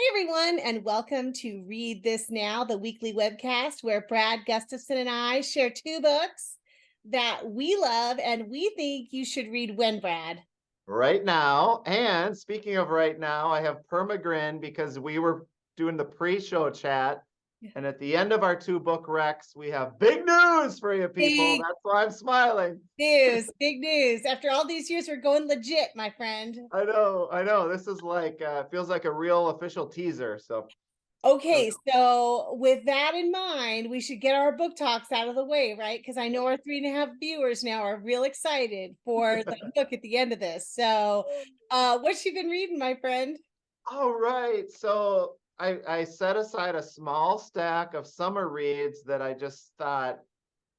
Everyone, and welcome to Read This Now, the weekly webcast where Brad Gustafson and I share two books that we love and we think you should read when, Brad. Right now. And speaking of right now, I have Permagrin because we were doing the pre-show chat. And at the end of our two book recs, we have big news for you people. Big That's why I'm smiling. news, big news. After all these years, we're going legit, my friend. I know. This is like feels like a real official teaser. So Okay, so with that in mind, we should get our book talks out of the way, right? Because I know our 3.5 viewers now are real excited for the book at the end of this. So, what's you been reading, my friend? all right. So I set aside a small stack of summer reads that I just thought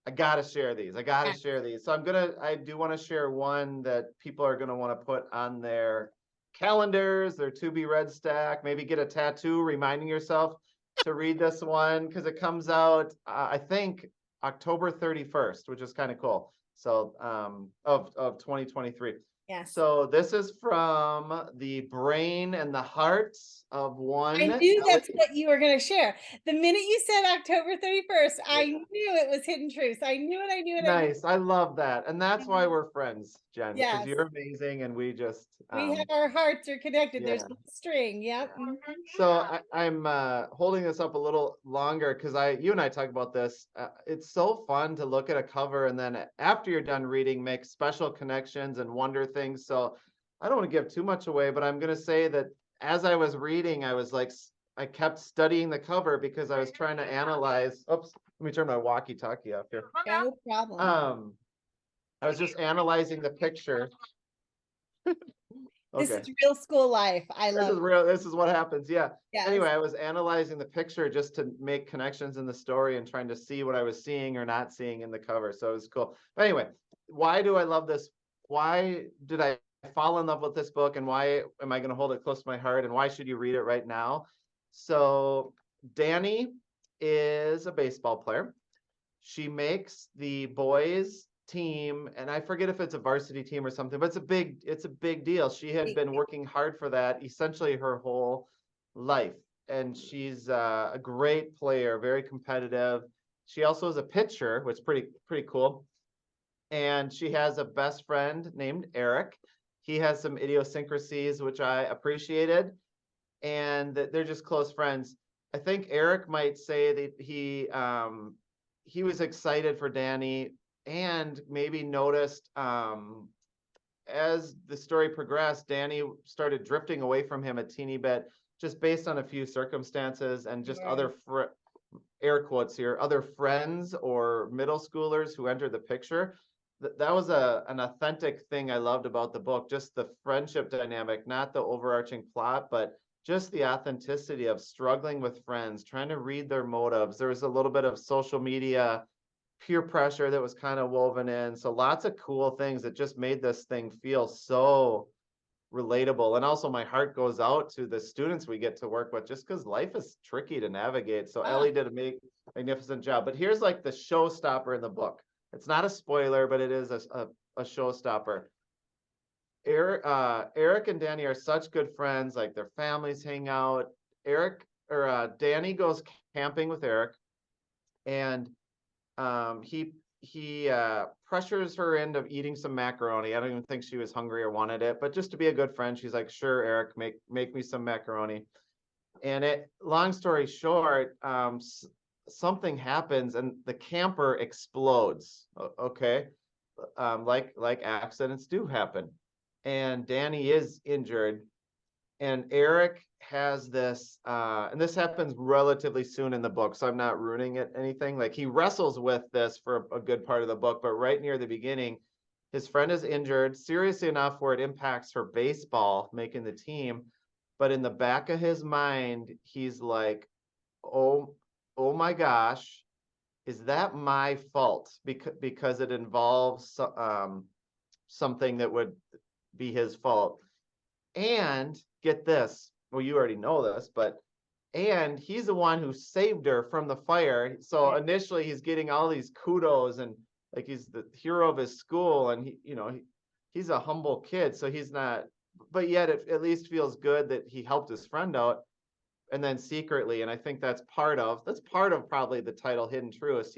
I gotta share these. I gotta share these. So I do want to share one that people are gonna want to put on their calendars, their to be read stack, maybe get a tattoo reminding yourself to read this one because it comes out, I think, October 31st, which is kind of cool. So of 2023. Yes. So this is from The Brain and the Hearts of I One. knew that's what you were going to share. The minute you said October 31st, I knew it was Hidden Truths. I knew it. I knew it. Nice. I love that. And that's why we're friends, Jen, because Yes. you're amazing and we just We have our hearts are connected. There's yeah. no string. Yep. So I'm holding this up a little longer because you and I talk about this. It's so fun to look at a cover and then after you're done reading, make special connections and wonder things. So I don't want to give too much away, but I'm going to say that as I was reading, I was like, I kept studying the cover because I was trying to analyze. Oops, let me turn my walkie-talkie off here. No problem. I was just analyzing the picture. This Okay. is real school life. I love This is real. This is what happens. Yeah. Yes. Anyway, I was analyzing the picture just to make connections in the story and trying to see what I was seeing or not seeing in the cover. So it was cool. But anyway, why do I love this? Why did I fall in love with this book and why am I going to hold it close to my heart and why should you read it right now? So Dani is a baseball player. She makes the boys team, and I forget if it's a varsity team or something, but it's a big deal. She had been working hard for that essentially her whole life, and she's a great player, very competitive. She also is a pitcher, which is pretty cool. And she has a best friend named Eric. He has some idiosyncrasies which I appreciated, and they're just close friends. I think Eric might say that he was excited for Dani and maybe noticed as the story progressed, Dani started drifting away from him a teeny bit, just based on a few circumstances and just other air quotes here, other friends or middle schoolers who entered the picture. That was an authentic thing I loved about the book, just the friendship dynamic, not the overarching plot, but just the authenticity of struggling with friends, trying to read their motives. There was a little bit of social media peer pressure that was kind of woven in. So lots of cool things that just made this thing feel so relatable. And also my heart goes out to the students we get to work with just because life is tricky to navigate. So Elly did a magnificent job. But here's like the showstopper in the book. It's not a spoiler, but it is a showstopper. Eric and Dani are such good friends, like their families hang out. Dani goes camping with Eric, and he pressures her into eating some macaroni. I don't even think she was hungry or wanted it, but just to be a good friend, she's like, "Sure, Eric, make me some macaroni." And long story short, something happens and the camper explodes. Okay, like accidents do happen, and Dani is injured, and Eric has this, and this happens relatively soon in the book, so I'm not ruining anything. Like he wrestles with this for a good part of the book, but right near the beginning, his friend is injured, seriously enough where it impacts her baseball, making the team. But in the back of his mind, he's like, oh my gosh, is that my fault? Because it involves something that would be his fault. And get this, well, you already know this, and he's the one who saved her from the fire. So initially he's getting all these kudos and like he's the hero of his school, and he's a humble kid, so he's not, but yet it at least feels good that he helped his friend out. and then secretly, and I think that's part of probably the title Hidden Truest.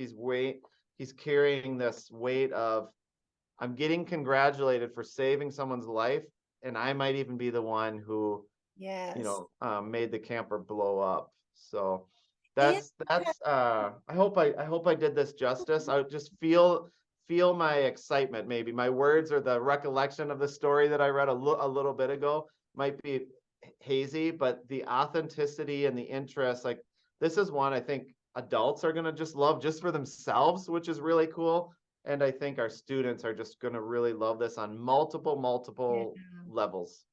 He's carrying this weight of, I'm getting congratulated for saving someone's life, and I might even be the one who, Yes. made the camper blow up. So And that's I hope I did this justice. I just feel my excitement. Maybe my words or the recollection of the story that I read a little bit ago might be hazy, but the authenticity and the interest, like, this is one I think adults are going to just love just for themselves, which is really cool. And I think our students are just going to really love this on yeah. multiple levels.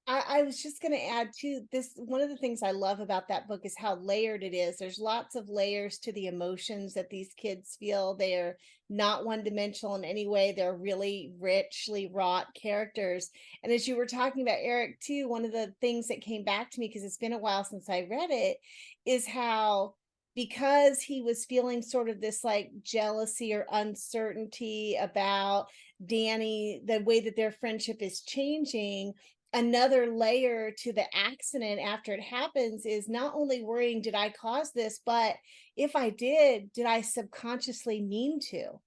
I was just going to add too, this one of the things I love about that book is how layered it is. There's lots of layers to the emotions that these kids feel. They're not one dimensional in any way. They're really richly wrought characters. And as you were talking about Eric too, one of the things that came back to me, because it's been a while since I read it, is how, because he was feeling sort of this like jealousy or uncertainty about Danny, the way that their friendship is changing, another layer to the accident after it happens is not only worrying, did I cause this, but if I did I subconsciously mean to,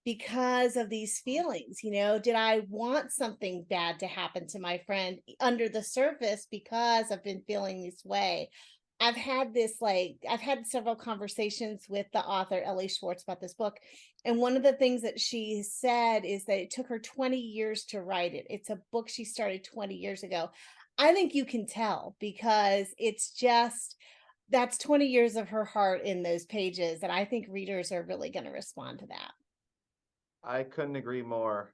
because of these feelings? Did I want something bad to happen to my friend under the surface because I've been feeling this way? I've had several conversations with the author Elly Swartz about this book. And one of the things that she said is that it took her 20 years to write it. It's a book she started 20 years ago. I think you can tell, because it's just, that's 20 years of her heart in those pages. And I think readers are really going to respond to that. I couldn't agree more.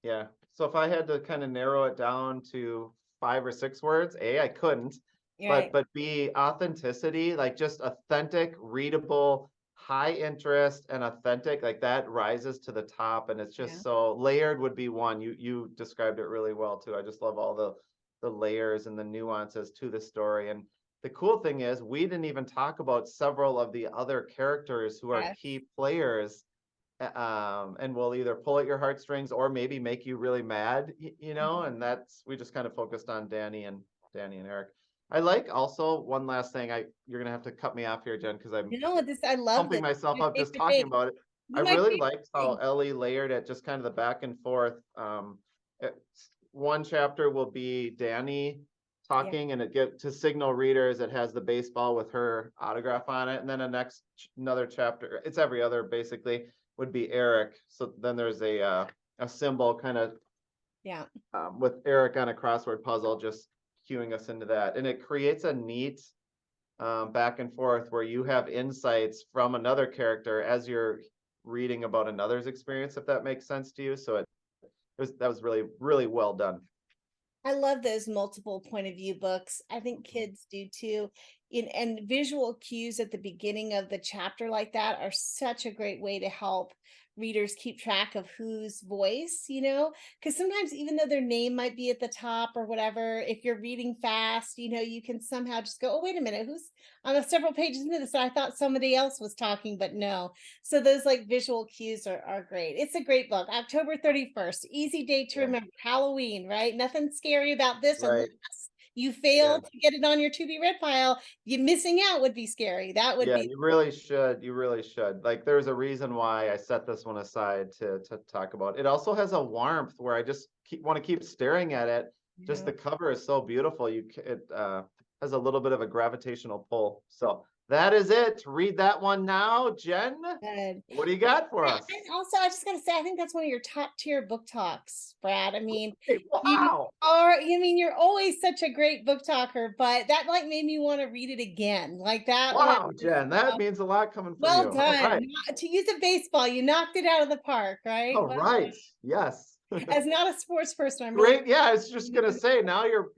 Yeah. So if I had to kind of narrow it down to 5 or 6 words, I couldn't, Right. but B, authenticity, like just authentic, readable, high interest and authentic, like that rises to the top. And it's Yeah. just so layered would be one. You described it really well too. I just love all the layers and the nuances to the story. And the cool thing is we didn't even talk about several of the other characters who are Yes. key players, and will either pull at your heartstrings or maybe make you really mad, and that's, we just kind of focused on Danny and Eric. I like also one last thing. You're gonna have to cut me off here, Jen, because I'm I love pumping this. myself My up just favorite thing. talking about it. This I is my really favorite liked how thing. Elly layered it, just kind of the back and forth. One chapter will be Danny Yeah. talking, and it get to signal readers, it has the baseball with her autograph on it, and then another chapter, it's every other basically, would be Eric. So then there's a symbol kind of Yeah. with Eric on a crossword puzzle, just cueing us into that, and it creates a neat back and forth where you have insights from another character as you're reading about another's experience, if that makes sense to you. So that was really, really well done. I love those multiple point of view books. I think Mhm. kids do too. And visual cues at the beginning of the chapter like that are such a great way to help readers keep track of whose voice, because sometimes even though their name might be at the top or whatever, if you're reading fast, you can somehow just go, oh, wait a minute, who's on several pages into this? I thought somebody else was talking, but no. So those like visual cues are great. It's a great book. October 31st, easy date to Yeah, remember. Halloween, right? Nothing scary about this unless right. you Yeah, fail to get it on your to be read pile. You missing out would be scary. That would yeah, be. you really should. You really should. Like, there's a reason why I set this one aside to talk about. It also has a warmth where I just want to keep staring at it. Just Yeah. the cover is so beautiful. It has a little bit of a gravitational pull. So that is it. Read that one now, Jen. Good. What do you got for us? And also, I just gotta say, I think that's one of your top tier book talks, Brad. I mean, Hey, you wow. you're always such a great book talker, but that like made me want to read it again. Like that was Wow, Jen, that means a lot coming from well you. All done. right. To use a baseball, you knocked it out of the park, right? All Well, right. Yes. as not a sports person, I'm really Great. Yeah, I was just gonna say, now you're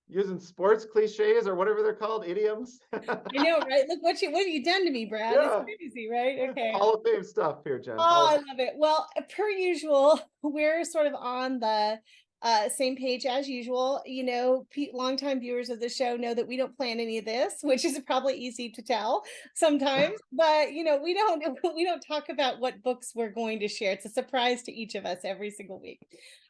using sports cliches or whatever they're called, idioms. I know, right? Look what have you done to me, Brad? It's Yeah. crazy, right? Okay. Hall of Fame stuff here, Jen. Oh, Hall of I Fame. love it. Well, per usual, we're sort of on the Same page as usual. Longtime viewers of the show know that we don't plan any of this, which is probably easy to tell sometimes. But we don't we don't talk about what books we're going to share. It's a surprise to each of us every single week,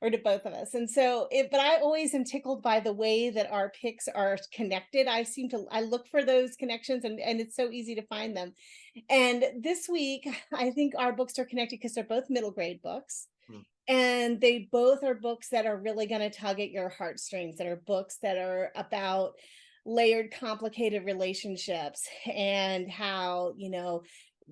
or to both of us. And so, but I always am tickled by the way that our picks are connected. I look for those connections, and it's so easy to find them. And this week, I think our books are connected because they're both middle grade books. Mm, And they both are books that are really going to tug at your heartstrings, that are books that are about layered, complicated relationships, and how,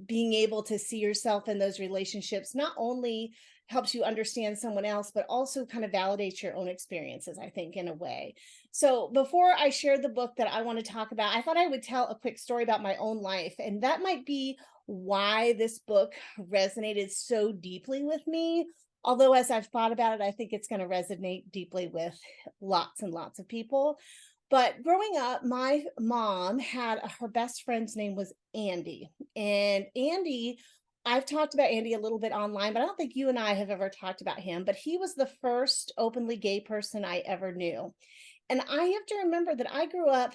being able to see yourself in those relationships not only helps you understand someone else, but also kind of validates your own experiences, I think, in a way. So before I share the book that I want to talk about, I thought I would tell a quick story about my own life. And that might be why this book resonated so deeply with me. Although, as I've thought about it, I think it's going to resonate deeply with lots and lots of people. But growing up, my mom had her best friend's name was Andy. And Andy, I've talked about Andy a little bit online, but I don't think you and I have ever talked about him. But he was the first openly gay person I ever knew. And I have to remember that I grew up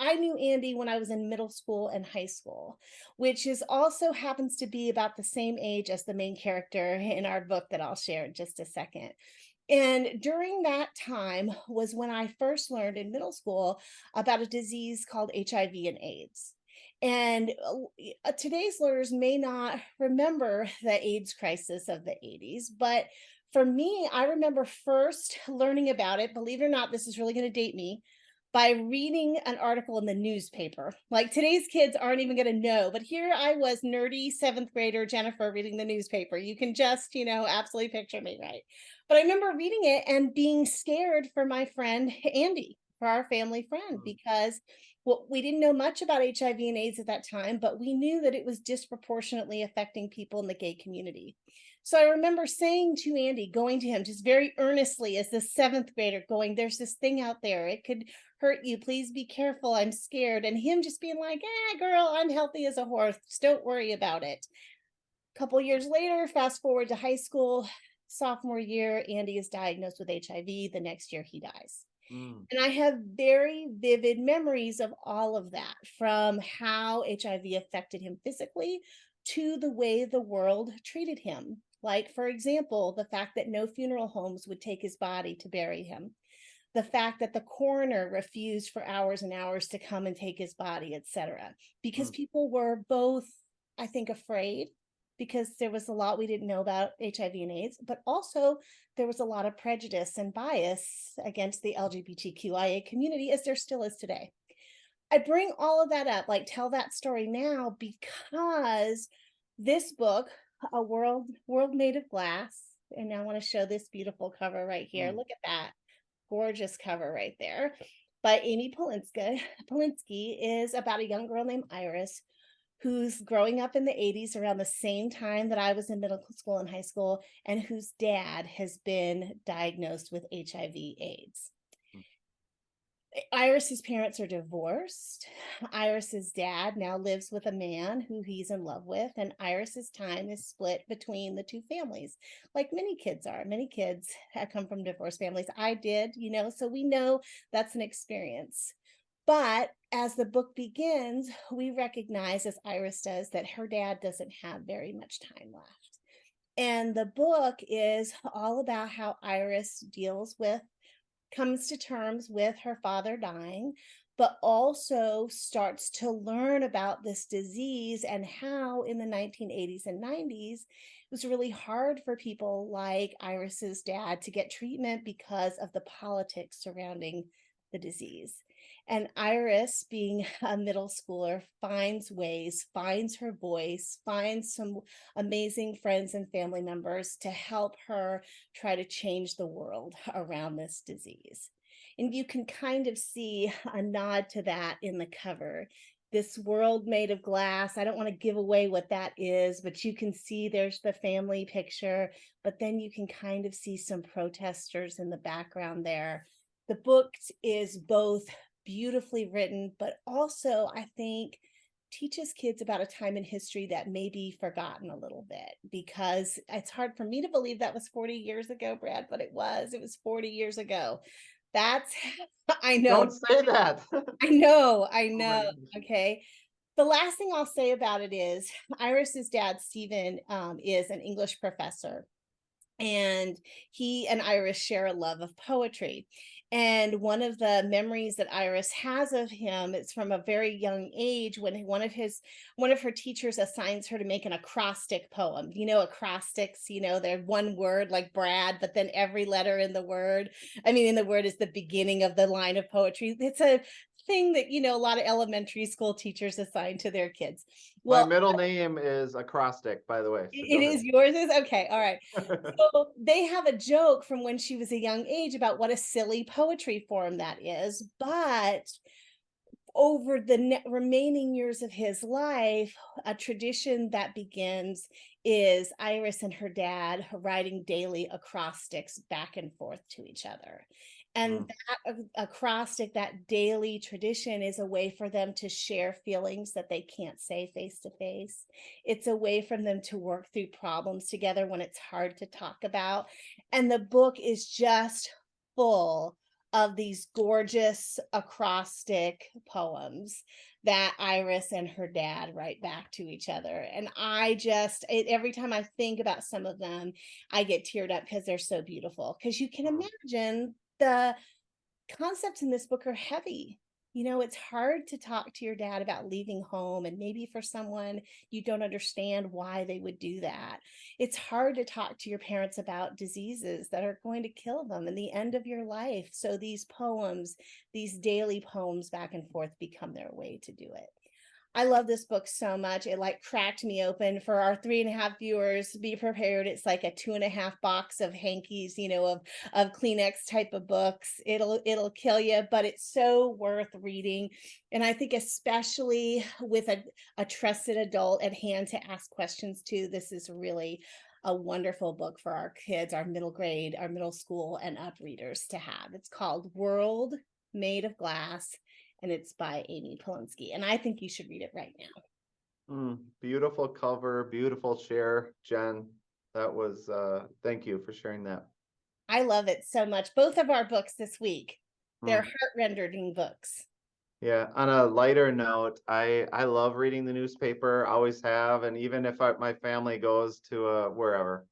I knew Andy when I was in middle school and high school, which is also happens to be about the same age as the main character in our book that I'll share in just a second. And during that time was when I first learned in middle school about a disease called HIV and AIDS. And today's learners may not remember the AIDS crisis of the 80s, but for me, I remember first learning about it. Believe it or not, this is really going to date me, by reading an article in the newspaper. Like, today's kids aren't even going to know, but here I was, nerdy seventh grader Jennifer, reading the newspaper. You can just, absolutely picture me, right? But I remember reading it and being scared for my friend Andy, for our family friend, mm, because well, we didn't know much about HIV and AIDS at that time, but we knew that it was disproportionately affecting people in the gay community. So I remember saying to Andy, going to him just very earnestly as the seventh grader, going, "There's this thing out there. It could hurt you. Please be careful. I'm scared." And him just being like, girl, I'm healthy as a horse. Just don't worry about it. A couple years later, fast forward to high school, sophomore year, Andy is diagnosed with HIV. The next year, he dies. mm, And I have very vivid memories of all of that, from how HIV affected him physically to the way the world treated him. Like, for example, the fact that no funeral homes would take his body to bury him, the fact that the coroner refused for hours and hours to come and take his body, etc. Because mm, people were both, I think, afraid, because there was a lot we didn't know about HIV and AIDS, but also there was a lot of prejudice and bias against the LGBTQIA community, as there still is today. I bring all of that up, like tell that story now, because this book, A World Made of Glass, and I want to show this beautiful cover right here. mm, Look at that gorgeous cover right there, by Amy Polinsky. Polinsky is about a young girl named Iris who's growing up in the 80s around the same time that I was in middle school and high school, and whose dad has been diagnosed with HIV/AIDS. mm, Iris's parents are divorced. Iris's dad now lives with a man who he's in love with, and Iris's time is split between the two families, like many kids are. Many kids have come from divorced families. I did, so we know that's an experience. But as the book begins, we recognize, as Iris does, that her dad doesn't have very much time left. And the book is all about how Iris comes to terms with her father dying, but also starts to learn about this disease, and how in the 1980s and 90s, it was really hard for people like Iris's dad to get treatment because of the politics surrounding the disease. And Iris, being a middle schooler, finds ways, finds her voice, finds some amazing friends and family members to help her try to change the world around this disease. And you can kind of see a nod to that in the cover. This world made of glass. I don't want to give away what that is, but you can see there's the family picture, but then you can kind of see some protesters in the background there. The book is both beautifully written, but also, I think, teaches kids about a time in history that may be forgotten a little bit, because it's hard for me to believe that was 40 years ago, Brad, but it was 40 years ago. That's I know, Don't say that. I Oh my know. goodness. Okay. The last thing I'll say about it is Iris's dad, Stephen, is an English professor, and he and Iris share a love of poetry. And one of the memories that Iris has of him, it's from a very young age, when one of her teachers assigns her to make an acrostic poem. You know, acrostics, they're one word like Brad, but then every letter in the word, in the word, is the beginning of the line of poetry. It's a thing that, a lot of elementary school teachers assign to their kids. My Well, middle name is acrostic, by the way. So it go is yours is okay. All right. So they have a joke from when she was a young age about what a silly poetry form that is. But over the remaining years of his life, a tradition that begins is Iris and her dad writing daily acrostics back and forth to each other. And Mm, that acrostic, that daily tradition, is a way for them to share feelings that they can't say face to face. It's a way for them to work through problems together when it's hard to talk about. And the book is just full of these gorgeous acrostic poems that Iris and her dad write back to each other. And every time I think about some of them, I get teared up because they're so beautiful. Because you can mm, imagine the concepts in this book are heavy. It's hard to talk to your dad about leaving home, and maybe for someone you don't understand why they would do that. It's hard to talk to your parents about diseases that are going to kill them in the end of your life. So these poems, these daily poems back and forth, become their way to do it. I love this book so much. It like cracked me open. For our 3.5 viewers, be prepared. It's like a 2.5 box of hankies, of Kleenex type of books. It'll kill you, but it's so worth reading. And I think especially with a trusted adult at hand to ask questions to, this is really a wonderful book for our kids, our middle grade, our middle school and up readers to have. It's called World Made of Glass, and it's by Amy Polonsky. And I think you should read it right now. beautiful cover, beautiful share, Jen. That was thank you for sharing that. I love it so much. Both of our books this week, they're Mm. heart-rendering books. Yeah, on a lighter note, I love reading the newspaper, always have, and even if my family goes to wherever,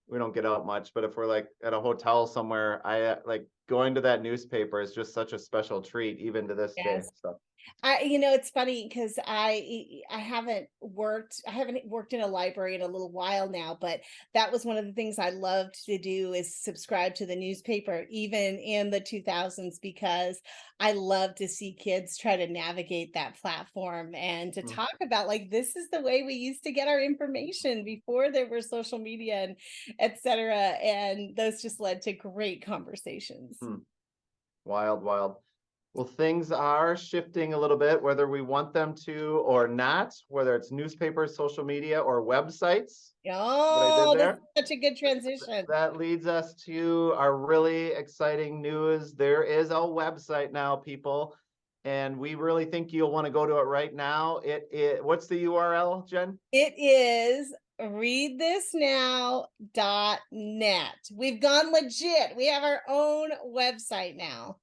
we don't get out much, but if we're like at a hotel somewhere, I like going to that newspaper is just such a special treat, even to this day. Yes. So, It's funny because I haven't worked in a library in a little while now, but that was one of the things I loved to do, is subscribe to the newspaper, even in the 2000s, because I love to see kids try to navigate that platform and to mm, talk about, like, this is the way we used to get our information before there were social media and etc. And those just led to great conversations. mm, wild, wild. Well, things are shifting a little bit, whether we want them to or not, whether it's newspapers, social media, or websites. What I did Oh, that's there. such a good transition. That leads us to our really exciting news. There is a website now, people, and we really think you'll want to go to it right now. What's the URL, Jen? It is readthisnow.net. We've gone legit. We have our own website now.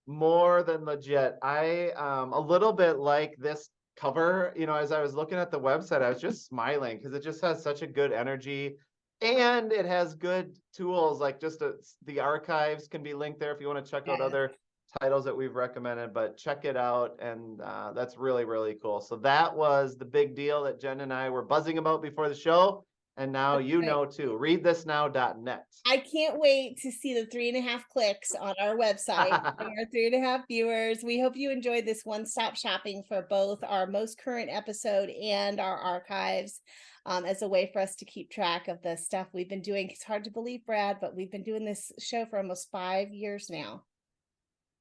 More than legit. I a little bit like this cover, as I was looking at the website, I was just smiling because it just has such a good energy, and it has good tools, like the archives can be linked there if you want to check out Yes. other titles that we've recommended, but check it out. And that's really, really cool. So that was the big deal that Jen and I were buzzing about before the show. And now you Right. know too. Readthisnow.net. I can't wait to see the 3.5 clicks on our website and our 3.5 viewers. We hope you enjoyed this one-stop shopping for both our most current episode and our archives, as a way for us to keep track of the stuff we've been doing. It's hard to believe, Brad, but we've been doing this show for almost 5 years now.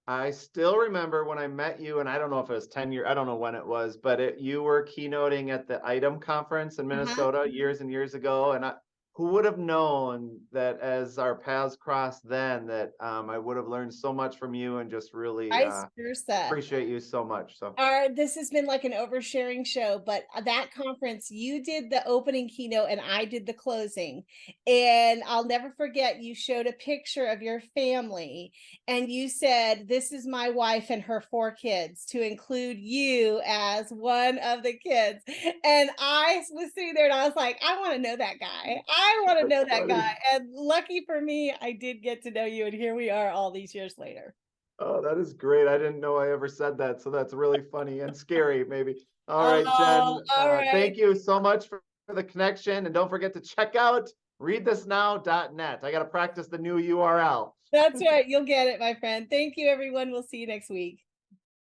I still remember when I met you, and I don't know if it was 10 years, I don't know when it was, but you were keynoting at the ITEM conference in Uh-huh. Minnesota years and years ago. And who would have known that as our paths crossed then that I would have learned so much from you and just really Vice versa. appreciate you so much. So This has been like an oversharing show, but that conference, you did the opening keynote and I did the closing. And I'll never forget, you showed a picture of your family and you said, "This is my wife and her 4 kids," to include you as one of the kids. And I was sitting there and I was like, I want to know that guy. I want to that's know that funny. guy. And lucky for me, I did get to know you. And here we are all these years later. Oh, that is great. I didn't know I ever said that. So that's really funny and scary, maybe. All right, Jen, Oh, all right. thank you so much for the connection. And don't forget to check out readthisnow.net. I got to practice the new URL. That's right. You'll get it, my friend. Thank you, everyone. We'll see you next week.